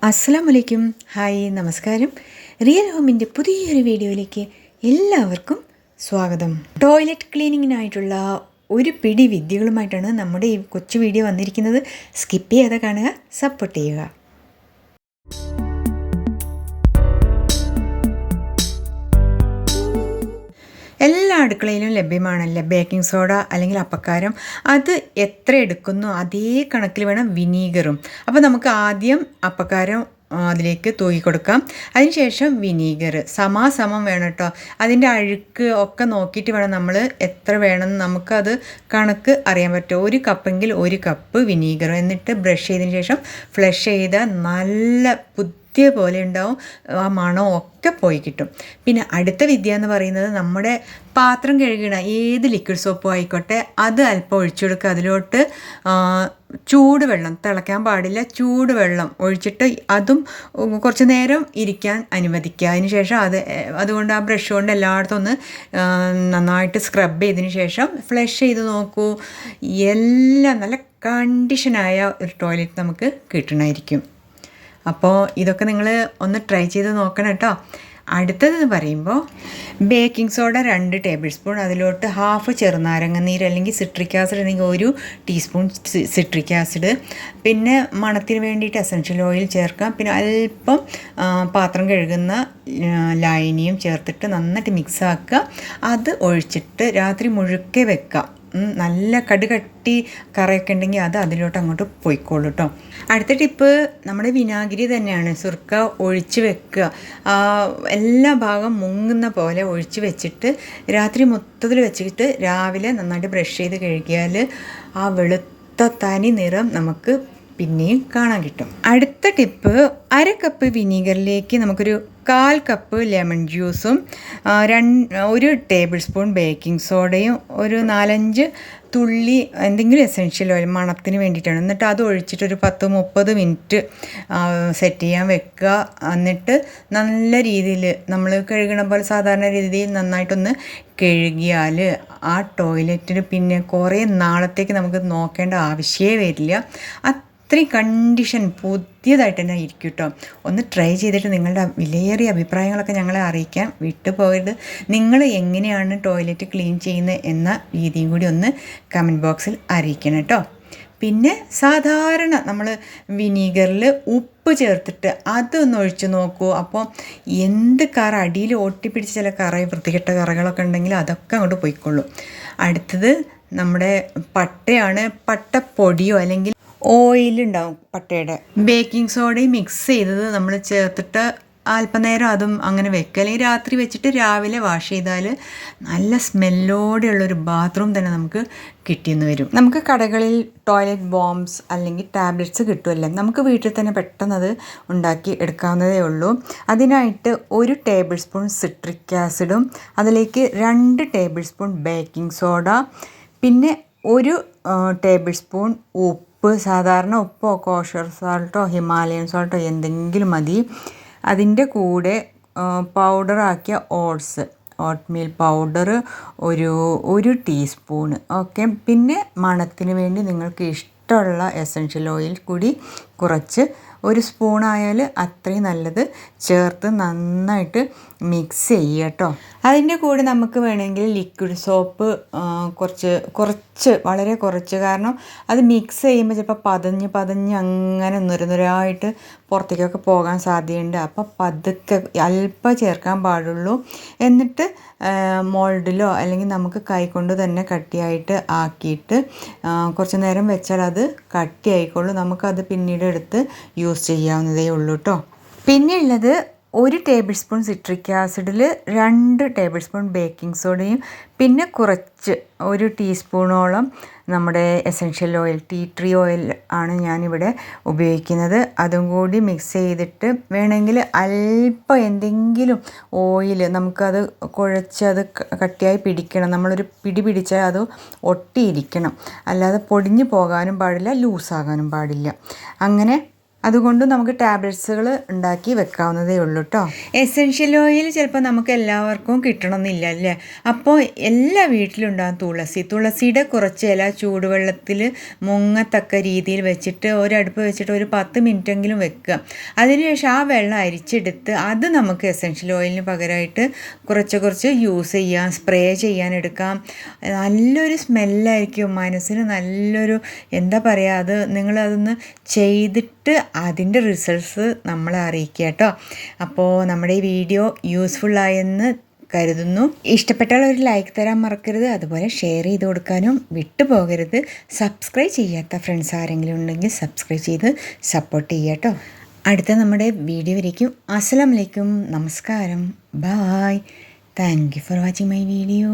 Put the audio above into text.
അസ്സലാമലൈക്കും. ഹായ്, നമസ്കാരം. റിയൽ ഹോമിൻ്റെ പുതിയൊരു വീഡിയോയിലേക്ക് എല്ലാവർക്കും സ്വാഗതം. ടോയ്ലറ്റ് ക്ലീനിങ്ങിനായിട്ടുള്ള ഒരു പിടി വിദ്യകളുമായിട്ടാണ് നമ്മുടെ ഈ കൊച്ചു വീഡിയോ വന്നിരിക്കുന്നത്. സ്കിപ്പ് ചെയ്യാതെ കാണുക, സപ്പോർട്ട് ചെയ്യുക. എല്ലാ അടുക്കളയിലും ലഭ്യമാണല്ലേ ബേക്കിംഗ് സോഡ അല്ലെങ്കിൽ അപ്പക്കാരം. അത് എത്ര എടുക്കുന്നു അതേ കണക്കിൽ വേണം വിനീഗറും. അപ്പോൾ നമുക്ക് ആദ്യം അപ്പക്കാരം അതിലേക്ക് തൂക്കി കൊടുക്കാം. അതിനുശേഷം വിനീഗർ സമാസമം വേണം കേട്ടോ. അതിൻ്റെ അഴുക്ക് ഒക്കെ നോക്കിയിട്ട് വേണം നമ്മൾ എത്ര വേണമെന്ന് നമുക്കത് കണക്ക് അറിയാൻ പറ്റും. ഒരു കപ്പെങ്കിൽ ഒരു കപ്പ് വിനീഗർ, എന്നിട്ട് ബ്രഷ് ചെയ്തതിന് ശേഷം ഫ്ലഷ് ചെയ്താൽ നല്ല പുതിയ പോലെ ഉണ്ടാവും. ആ മണവും ഒക്കെ പോയി കിട്ടും. പിന്നെ അടുത്ത വിദ്യ എന്ന് പറയുന്നത് നമ്മുടെ പാത്രം കഴുകണ ഏത് ലിക്വിഡ് സോപ്പും ആയിക്കോട്ടെ, അത് അല്പം ഒഴിച്ചു കൊടുക്കുക. അതിലോട്ട് ചൂടുവെള്ളം, തിളയ്ക്കാൻ പാടില്ല, ചൂടുവെള്ളം ഒഴിച്ചിട്ട് അതും കുറച്ച് നേരം ഇരിക്കാൻ അനുവദിക്കുക. അതിന് ശേഷം അതുകൊണ്ട് ആ ബ്രഷ് കൊണ്ട് എല്ലായിടത്തും ഒന്ന് നന്നായിട്ട് സ്ക്രബ് ചെയ്തതിന് ശേഷം ഫ്ലഷ് ചെയ്ത് നോക്കൂ. എല്ലാം നല്ല കണ്ടീഷനായ ഒരു ടോയ്ലറ്റ് നമുക്ക് കിട്ടണമായിരിക്കും. അപ്പോൾ ഇതൊക്കെ നിങ്ങൾ ഒന്ന് ട്രൈ ചെയ്ത് നോക്കണം കേട്ടോ. അടുത്തതെന്ന് പറയുമ്പോൾ ബേക്കിംഗ് സോഡ 2 ടേബിൾ സ്പൂൺ, അതിലോട്ട് ഹാഫ് ചെറുനാരങ്ങ നീര് അല്ലെങ്കിൽ സിട്രിക് ആസിഡ് അല്ലെങ്കിൽ 1 ടീസ്പൂൺ സിട്രിക് ആസിഡ്, പിന്നെ മണത്തിന് വേണ്ടിയിട്ട് എസൻഷ്യൽ ഓയിൽ ചേർക്കാം. പിന്നെ അല്പം പാത്രം കഴുകുന്ന ലായനിയും ചേർത്തിട്ട് നന്നായിട്ട് മിക്സ് ആക്കുക. അത് ഒഴിച്ചിട്ട് രാത്രി മുഴുക്കെ വെക്കാം. നല്ല കടുകട്ടി കറയൊക്കെ ഉണ്ടെങ്കിൽ അത് അതിലോട്ട് അങ്ങോട്ട് പോയിക്കോളൂ കേട്ടോ. അടുത്ത ടിപ്പ് നമ്മുടെ വിനാഗിരി തന്നെയാണ്. സുർക്ക ഒഴിച്ച് വെക്കുക. എല്ലാ ഭാഗം മുങ്ങുന്ന പോലെ ഒഴിച്ച് വെച്ചിട്ട് രാത്രി മൊത്തത്തിൽ വെച്ചിട്ട് രാവിലെ നന്നായിട്ട് ബ്രഷ് ചെയ്ത് കഴുകിയാൽ ആ വെളുത്ത തനി നിറം നമുക്ക് പിന്നെയും കാണാൻ കിട്ടും. അടുത്ത ടിപ്പ്, 1/2 കപ്പ് വിനീഗറിലേക്ക് നമുക്കൊരു 1/4 കപ്പ് ലെമൺ ജ്യൂസും 1 ടേബിൾ സ്പൂൺ ബേക്കിംഗ് സോഡയും ഒരു 4-5 തുള്ളി എന്തെങ്കിലും എസൻഷ്യൽ ഓയിൽ മണത്തിന് വേണ്ടിയിട്ടാണ്. എന്നിട്ട് അത് ഒഴിച്ചിട്ടൊരു 10-30 മിനിറ്റ് സെറ്റ് ചെയ്യാൻ വെക്കുക. എന്നിട്ട് നല്ല രീതിയിൽ നമ്മൾ കഴുകണ പോലെ സാധാരണ രീതിയിൽ നന്നായിട്ടൊന്ന് കഴുകിയാൽ ആ ടോയ്ലറ്റിന് പിന്നെ കുറേ നാളത്തേക്ക് നമുക്ക് നോക്കേണ്ട ആവശ്യമേ വരില്ല. അത്രയും കണ്ടീഷൻ പുതിയതായിട്ട് തന്നെ ആയിരിക്കും കേട്ടോ. ഒന്ന് ട്രൈ ചെയ്തിട്ട് നിങ്ങളുടെ വിലയേറിയ അഭിപ്രായങ്ങളൊക്കെ ഞങ്ങളെ അറിയിക്കാൻ വിട്ടുപോകരുത്. നിങ്ങൾ എങ്ങനെയാണ് ടോയ്ലറ്റ് ക്ലീൻ ചെയ്യുന്നത് എന്ന രീതിയും കൂടി ഒന്ന് കമൻറ്റ് ബോക്സിൽ അറിയിക്കണം കേട്ടോ. പിന്നെ സാധാരണ നമ്മൾ വിനീഗറിൽ ഉപ്പ് ചേർത്തിട്ട് അതൊന്ന് ഒഴിച്ച് നോക്കൂ. അപ്പോൾ എന്ത് കറ അടിയിൽ ഒട്ടിപ്പിടിച്ച് ചില വൃത്തികെട്ട കറകളൊക്കെ ഉണ്ടെങ്കിൽ അതൊക്കെ അങ്ങോട്ട് പോയിക്കൊള്ളൂ. അടുത്തത് നമ്മുടെ പട്ടയാണ്. പട്ടപ്പൊടിയോ അല്ലെങ്കിൽ ഓയിലുണ്ടാവും പട്ടയുടെ. ബേക്കിംഗ് സോഡയും മിക്സ് ചെയ്തത് നമ്മൾ ചേർത്തിട്ട് അല്പനേരം അതും അങ്ങനെ വെക്കുക. അല്ലെങ്കിൽ രാത്രി വെച്ചിട്ട് രാവിലെ വാഷ് ചെയ്താൽ നല്ല സ്മെല്ലോടെയുള്ളൊരു ബാത്റൂം തന്നെ നമുക്ക് കിട്ടിയെന്ന് വരും. നമുക്ക് കടകളിൽ ടോയ്ലറ്റ് ബോംബ്സ് അല്ലെങ്കിൽ ടാബ്ലറ്റ്സ് കിട്ടുമല്ലേ, നമുക്ക് വീട്ടിൽ തന്നെ പെട്ടെന്നത് ഉണ്ടാക്കി എടുക്കാവുന്നതേ ഉള്ളൂ. അതിനായിട്ട് 1 ടേബിൾ സ്പൂൺ സിട്രിക് ആസിഡും അതിലേക്ക് 2 ടേബിൾ സ്പൂൺ ബേക്കിംഗ് സോഡ, പിന്നെ 1 ടേബിൾ സ്പൂൺ ഉപ്പ്, സാധാരണ ഉപ്പോ കോഷർ സാൾട്ടോ ഹിമാലയൻ സാൾട്ടോ എന്തെങ്കിലും മതി. അതിൻ്റെ കൂടെ പൗഡറാക്കിയ ഓട്ട്മീൽ പൗഡർ ഒരു ടീസ്പൂണ്. ഓക്കെ. പിന്നെ മണത്തിന് വേണ്ടി നിങ്ങൾക്ക് ഇഷ്ടമുള്ള എസൻഷ്യൽ ഓയിൽ കൂടി കുറച്ച്, 1 സ്പൂണായാൽ അത്രയും നല്ലത്, ചേർത്ത് നന്നായിട്ട് മിക്സ് ചെയ്യുക കേട്ടോ. അതിൻ്റെ കൂടെ നമുക്ക് വേണമെങ്കിൽ ലിക്വിഡ് സോപ്പ് കുറച്ച് വളരെ കുറച്ച്, കാരണം അത് മിക്സ് ചെയ്യുമ്പോൾ ചിലപ്പോൾ പതഞ്ഞ് അങ്ങനെ നുരനുരായിട്ട് പുറത്തേക്കൊക്കെ പോകാൻ സാധ്യതയുണ്ട്. അപ്പോൾ പതുക്കെ അല്പം ചേർക്കാൻ പാടുള്ളൂ. എന്നിട്ട് മോൾഡിലോ അല്ലെങ്കിൽ നമുക്ക് കൈകൊണ്ട് തന്നെ കട്ടിയായിട്ട് ആക്കിയിട്ട് കുറച്ച് നേരം വെച്ചാൽ അത് കട്ടിയായിക്കോളൂ. നമുക്കത് പിന്നീട് എടുത്ത് യൂസ് ചെയ്യാവുന്നതേ ഉള്ളൂ കേട്ടോ. പിന്നെ ഉള്ളത് 1 ടേബിൾ സ്പൂൺ സിട്രിക് ആസിഡിൽ 2 ടേബിൾ സ്പൂൺ ബേക്കിംഗ് സോഡയും പിന്നെ കുറച്ച് 1 ടീസ്പൂണോളം നമ്മുടെ essential oil, tea tree oil ആണ് ഞാനിവിടെ ഉപയോഗിക്കുന്നത്. അതും കൂടി മിക്സ് ചെയ്തിട്ട് വേണമെങ്കിൽ അല്പം എന്തെങ്കിലും ഓയിൽ നമുക്കത് കുഴച്ച് അത് കട്ടിയായി പിടിക്കണം. നമ്മളൊരു പിടി പിടിച്ചാൽ അത് ഒട്ടിയിരിക്കണം, അല്ലാതെ പൊടിഞ്ഞു പോകാനും പാടില്ല, ലൂസാകാനും പാടില്ല. അങ്ങനെ അതുകൊണ്ട് നമുക്ക് ടാബ്ലറ്റ്സുകൾ ഉണ്ടാക്കി വെക്കാവുന്നതേ ഉള്ളൂ കേട്ടോ. എസെൻഷ്യൽ ഓയിൽ ചിലപ്പോൾ നമുക്ക് എല്ലാവർക്കും കിട്ടണമെന്നില്ല അല്ലേ. അപ്പോൾ എല്ലാ വീട്ടിലും ഉണ്ടാകും തുളസിയുടെ കുറച്ച് ഇല ചൂടുവെള്ളത്തിൽ മുങ്ങത്തക്ക രീതിയിൽ വെച്ചിട്ട് ഒരടുപ്പ് വെച്ചിട്ട് ഒരു 10 മിനിറ്റെങ്കിലും വെക്കുക. അതിനുശേഷം ആ വെള്ളം അരിച്ചെടുത്ത് അത് നമുക്ക് എസെൻഷ്യൽ ഓയിലിന് പകരമായിട്ട് കുറച്ച് യൂസ് ചെയ്യാം, സ്പ്രേ ചെയ്യാൻ എടുക്കാം. നല്ലൊരു സ്മെല്ലായിരിക്കും, മനസ്സിന് നല്ലൊരു എന്താ പറയുക, അത് നിങ്ങളതൊന്ന് ചെയ്തിട്ട് അതിൻ്റെ റിസൾട്ട്സ് നമ്മളെ അറിയിക്കുക കേട്ടോ. അപ്പോൾ നമ്മുടെ ഈ വീഡിയോ യൂസ്ഫുള്ളായെന്ന് കരുതുന്നു. ഇഷ്ടപ്പെട്ടാൽ ഒരു ലൈക്ക് തരാൻ മറക്കരുത്. അതുപോലെ ഷെയർ ചെയ്ത് കൊടുക്കാനും വിട്ടുപോകരുത്. സബ്സ്ക്രൈബ് ചെയ്യാത്ത ഫ്രണ്ട്സ് ആരെങ്കിലും ഉണ്ടെങ്കിൽ സബ്സ്ക്രൈബ് ചെയ്ത് സപ്പോർട്ട് ചെയ്യുക കേട്ടോ. അടുത്ത നമ്മുടെ വീഡിയോ വരയ്ക്കും. അസ്സലാമു അലൈക്കും, നമസ്കാരം, bye. Thank you for watching my video.